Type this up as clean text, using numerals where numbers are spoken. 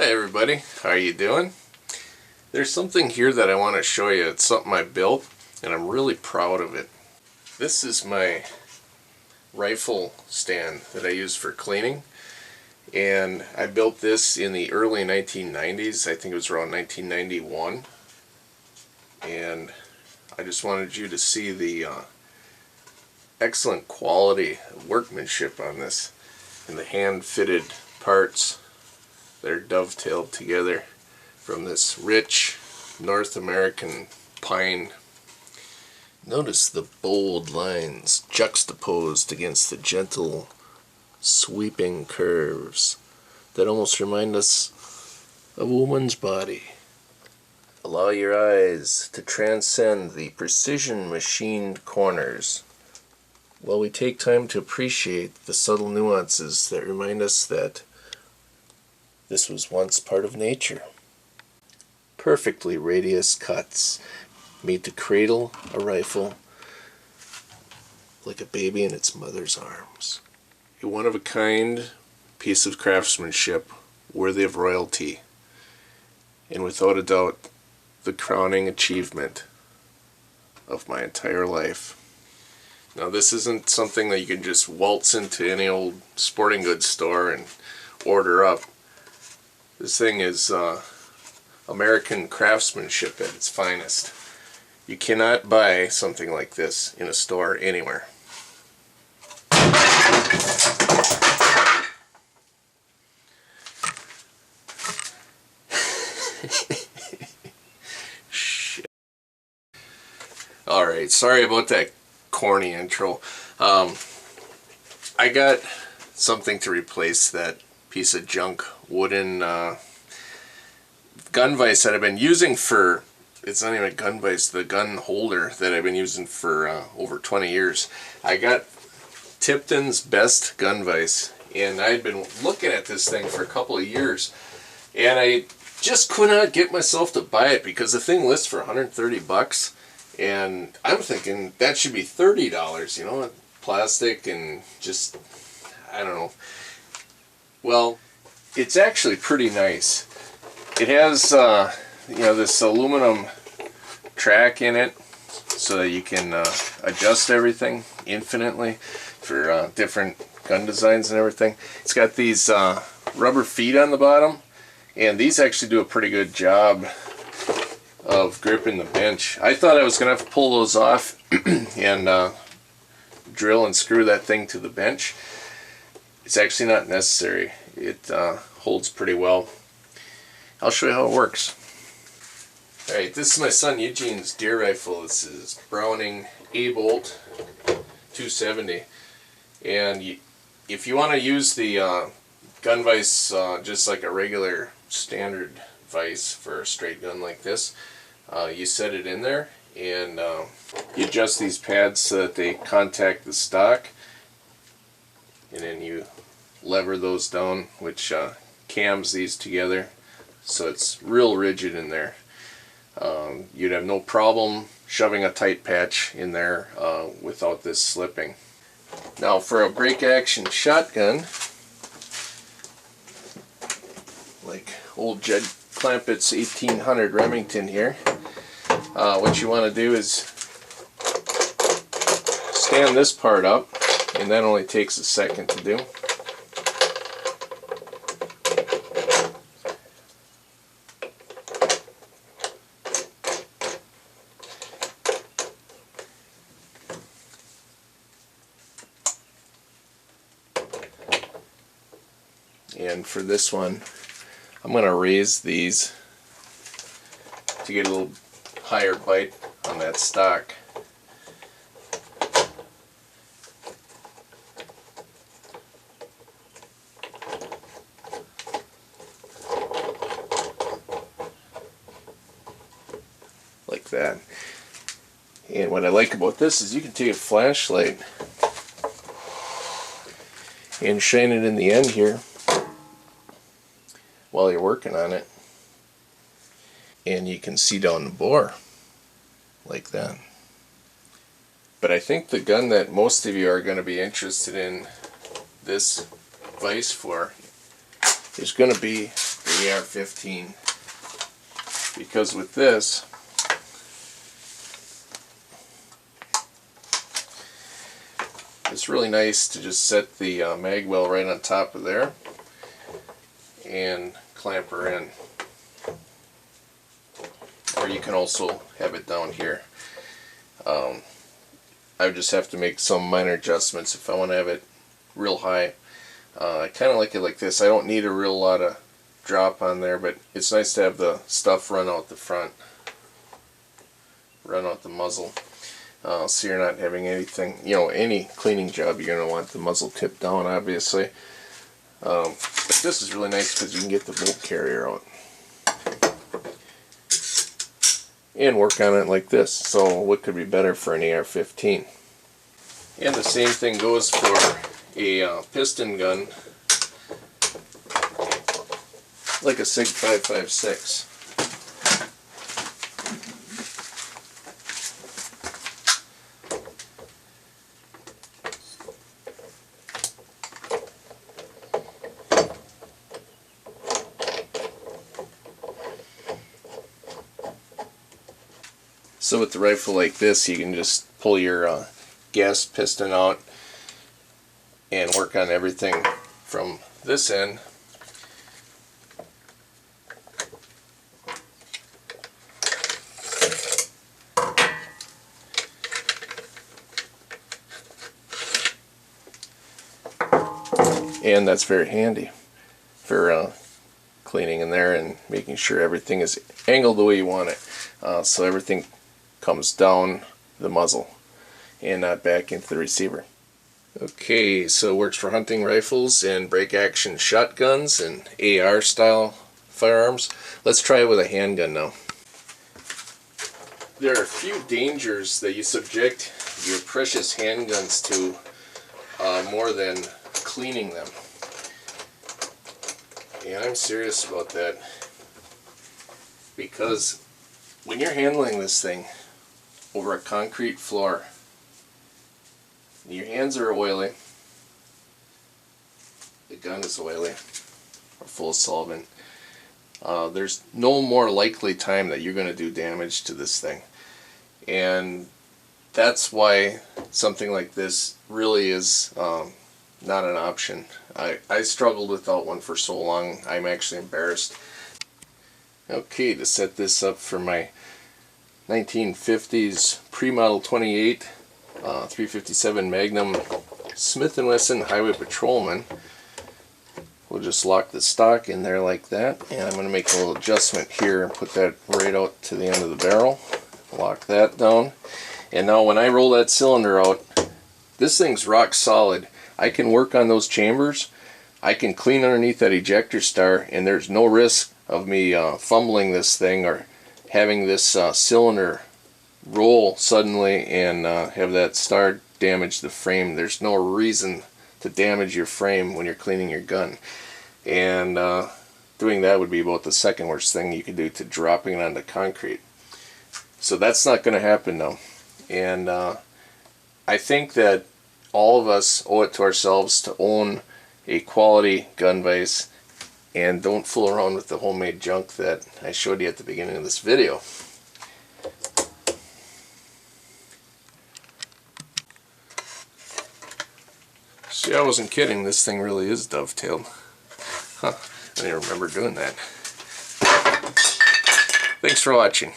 Hi everybody, how are you doing? There's something here that I want to show you. It's something I built and I'm really proud of it. This is my rifle stand that I use for cleaning, and I built this in the early 1990s. I think it was around 1991, and I just wanted you to see the excellent quality of workmanship on this and the hand-fitted parts that are dovetailed together from this rich North American pine. Notice the bold lines juxtaposed against the gentle sweeping curves that almost remind us of a woman's body. Allow your eyes to transcend the precision machined corners while we take time to appreciate the subtle nuances that remind us that this was once part of nature. Perfectly radius cuts made to cradle a rifle like a baby in its mother's arms. A one-of-a-kind piece of craftsmanship worthy of royalty, and without a doubt the crowning achievement of my entire life. Now, this isn't something that you can just waltz into any old sporting goods store and order up. This thing is American craftsmanship at its finest. You cannot buy something like this in a store anywhere. Shit. Alright, sorry about that corny intro. I got something to replace that piece of junk wooden gun vise that I've been using for, it's not even a gun vise, the gun holder that I've been using for over 20 years. I got Tipton's best gun vise, and I'd been looking at this thing for a couple of years, and I just could not get myself to buy it because the thing lists for 130 bucks, and I'm thinking that should be $30, you know, plastic and just, I don't know. Well, it's actually pretty nice. It has, you know, this aluminum track in it so that you can adjust everything infinitely for different gun designs and everything. It's got these rubber feet on the bottom, and these actually do a pretty good job of gripping the bench. I thought I was going to have to pull those off and drill and screw that thing to the bench. It's actually not necessary. It holds pretty well. I'll show you how it works. Alright, this is my son Eugene's deer rifle. This is Browning A-Bolt 270. And if you want to use the gun vise just like a regular standard vise for a straight gun like this, you set it in there and you adjust these pads so that they contact the stock, and then you lever those down, which cams these together so it's real rigid in there. You'd have no problem shoving a tight patch in there without this slipping. Now, for a break action shotgun like old Jed Clampett's 1800 Remington here, what you want to do is stand this part up, and that only takes a second to do. And for this one, I'm going to raise these to get a little higher bite on that stock. Like that. And what I like about this is you can take a flashlight and shine it in the end here while you're working on it, and you can see down the bore like that. But I think the gun that most of you are going to be interested in this vise for is going to be the AR-15, because with this, it's really nice to just set the mag well right on top of there and clamp her in. Or you can also have it down here. I would just have to make some minor adjustments if I want to have it real high. I kind of like it like this. I don't need a real lot of drop on there, but it's nice to have the stuff run out the front, run out the muzzle. So you're not having anything, you know, any cleaning job, you're going to want the muzzle tipped down, obviously. But this is really nice because you can get the bolt carrier out and work on it like this. So what could be better for an AR-15? And the same thing goes for a piston gun, like a SIG 5.56. So with the rifle like this, you can just pull your gas piston out and work on everything from this end. And that's very handy for cleaning in there and making sure everything is angled the way you want it. So everything comes down the muzzle and not back into the receiver. Okay, so it works for hunting rifles and break action shotguns and AR style firearms. Let's try it with a handgun now. There are a few dangers that you subject your precious handguns to more than cleaning them. And I'm serious about that, because when you're handling this thing over a concrete floor, your hands are oily, the gun is oily or full of solvent, there's no more likely time that you're going to do damage to this thing. And that's why something like this really is not an option. I struggled without one for so long, I'm actually embarrassed. Okay, to set this up for my 1950s pre-model 28 357 Magnum Smith & Wesson Highway Patrolman, we'll just lock the stock in there like that, and I'm going to make a little adjustment here and put that right out to the end of the barrel. Lock that down, and now when I roll that cylinder out, this thing's rock solid. I can work on those chambers, I can clean underneath that ejector star, and there's no risk of me fumbling this thing or having this cylinder roll suddenly and have that star damage the frame. There's no reason to damage your frame when you're cleaning your gun, and doing that would be about the second worst thing you could do to dropping it onto concrete. So that's not going to happen now, and I think that all of us owe it to ourselves to own a quality gun vise and don't fool around with the homemade junk that I showed you at the beginning of this video. See, I wasn't kidding, this thing really is dovetailed. Huh, I didn't remember doing that. Thanks for watching.